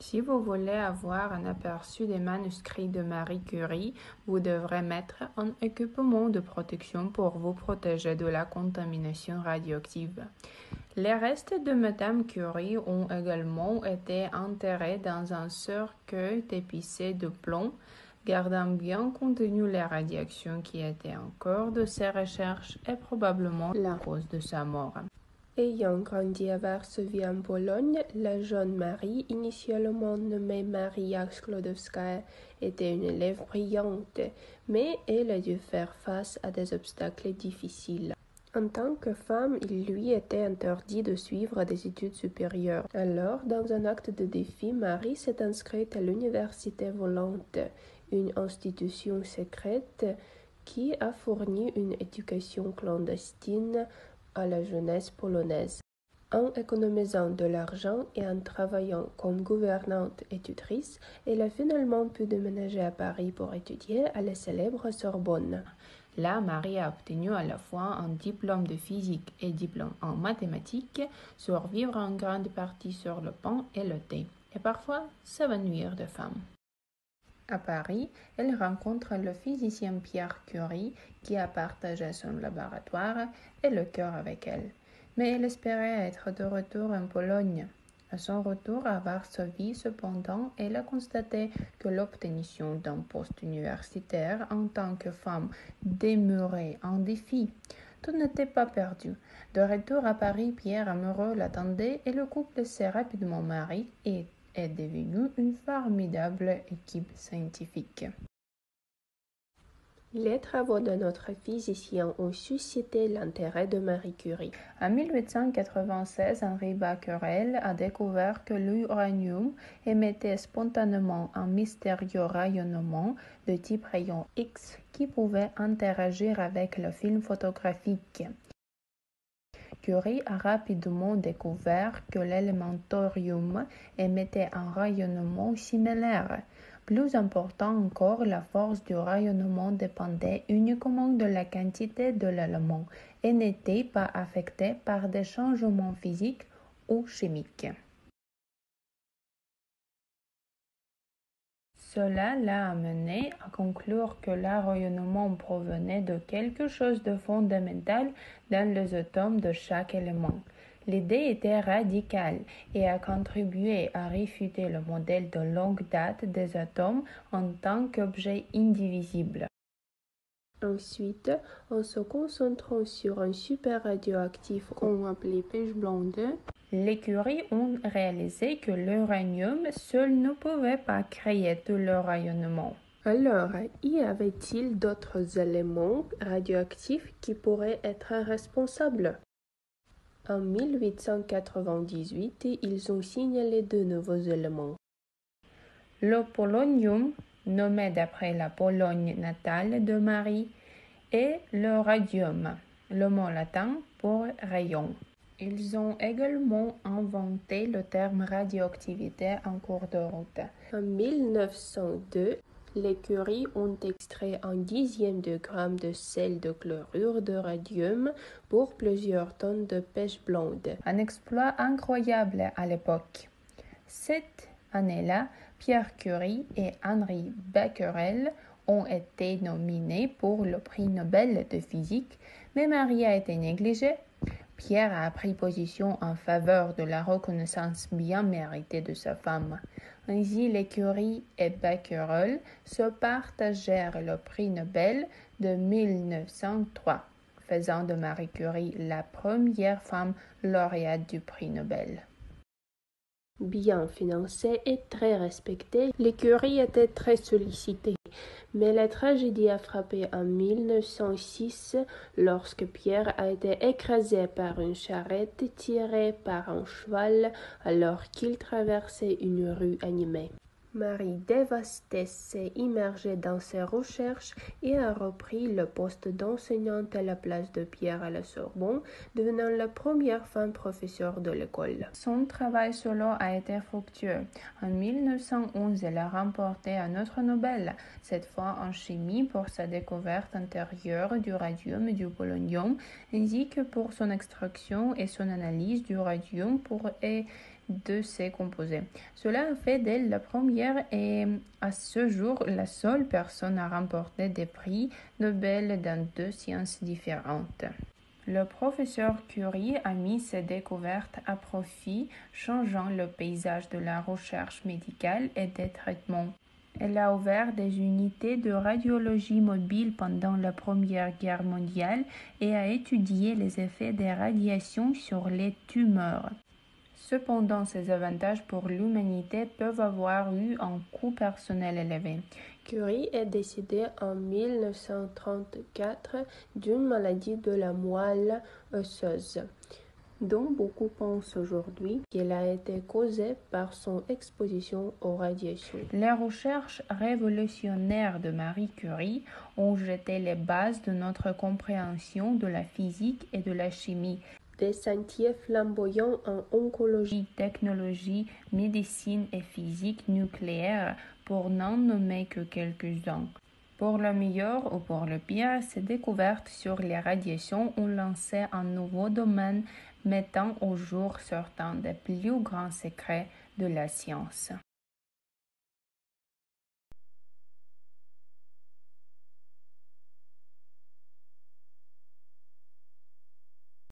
Si vous voulez avoir un aperçu des manuscrits de Marie Curie, vous devrez mettre un équipement de protection pour vous protéger de la contamination radioactive. Les restes de Madame Curie ont également été enterrés dans un cercueil épicé de plomb, gardant bien contenues les radiations qui étaient en cours de ses recherches et probablement la cause de sa mort. Ayant grandi à Varsovie en Pologne, la jeune Marie, initialement nommée Maria Sklodowska, était une élève brillante, mais elle a dû faire face à des obstacles difficiles. En tant que femme, il lui était interdit de suivre des études supérieures. Alors, dans un acte de défi, Marie s'est inscrite à l'Université volante, une institution secrète qui a fourni une éducation clandestine à la jeunesse polonaise. En économisant de l'argent et en travaillant comme gouvernante et tutrice, elle a finalement pu déménager à Paris pour étudier à la célèbre Sorbonne. Là, Marie a obtenu à la fois un diplôme de physique et diplôme en mathématiques, survivre en grande partie sur le pain et le thé, et parfois s'évanouir de faim. À Paris, elle rencontre le physicien Pierre Curie qui a partagé son laboratoire et le cœur avec elle. Mais elle espérait être de retour en Pologne. À son retour à Varsovie, cependant, elle a constaté que l'obtention d'un poste universitaire en tant que femme demeurait un défi. Tout n'était pas perdu. De retour à Paris, Pierre amoureux l'attendait et le couple s'est rapidement marié et est devenue une formidable équipe scientifique. Les travaux de notre physicien ont suscité l'intérêt de Marie Curie. En 1896, Henri Becquerel a découvert que l'uranium émettait spontanément un mystérieux rayonnement de type rayon X qui pouvait interagir avec le film photographique. Curie a rapidement découvert que l'élément thorium émettait un rayonnement similaire. Plus important encore, la force du rayonnement dépendait uniquement de la quantité de l'élément et n'était pas affectée par des changements physiques ou chimiques. Cela l'a amené à conclure que le rayonnement provenait de quelque chose de fondamental dans les atomes de chaque élément. L'idée était radicale et a contribué à réfuter le modèle de longue date des atomes en tant qu'objet indivisible. Ensuite, en se concentrant sur un super radioactif qu'on appelait pêche blonde, les Curie ont réalisé que l'uranium seul ne pouvait pas créer tout le rayonnement. Alors, y avait-il d'autres éléments radioactifs qui pourraient être responsables? En 1898, ils ont signalé de nouveaux éléments. Le polonium, nommé d'après la Pologne natale de Marie, et le radium, le mot latin pour rayon. Ils ont également inventé le terme radioactivité en cours de route. En 1902, les Curie ont extrait 1/10 de gramme de sel de chlorure de radium pour plusieurs tonnes de pêche blonde. Un exploit incroyable à l'époque. Cette année-là, Pierre Curie et Henri Becquerel ont été nominés pour le prix Nobel de physique, mais Marie a été négligée. Pierre a pris position en faveur de la reconnaissance bien méritée de sa femme. Ainsi, les Curie et Becquerel se partagèrent le prix Nobel de 1903, faisant de Marie Curie la première femme lauréate du prix Nobel. Bien financée et très respectée, les Curie étaient très sollicités. Mais la tragédie a frappé en 1906 lorsque Pierre a été écrasé par une charrette tirée par un cheval alors qu'il traversait une rue animée. Marie, dévastée, s'est immergée dans ses recherches et a repris le poste d'enseignante à la place de Pierre à la Sorbonne, devenant la première femme professeure de l'école. Son travail solo a été fructueux. En 1911, elle a remporté un autre Nobel, cette fois en chimie pour sa découverte antérieure du radium et du polonium, ainsi que pour son extraction et son analyse du radium pour de ces composés. Cela a fait d'elle la première et à ce jour la seule personne à remporter des prix Nobel dans 2 sciences différentes. Le professeur Curie a mis ses découvertes à profit, changeant le paysage de la recherche médicale et des traitements. Elle a ouvert des unités de radiologie mobile pendant la Première Guerre mondiale et a étudié les effets des radiations sur les tumeurs. Cependant, ces avantages pour l'humanité peuvent avoir eu un coût personnel élevé. Curie est décédée en 1934 d'une maladie de la moelle osseuse, dont beaucoup pensent aujourd'hui qu'elle a été causée par son exposition aux radiations. Les recherches révolutionnaires de Marie Curie ont jeté les bases de notre compréhension de la physique et de la chimie. Des sentiers flamboyants en oncologie, technologie, médecine et physique nucléaire, pour n'en nommer que quelques-uns. Pour le meilleur ou pour le pire, ces découvertes sur les radiations ont lancé un nouveau domaine mettant au jour certains des plus grands secrets de la science.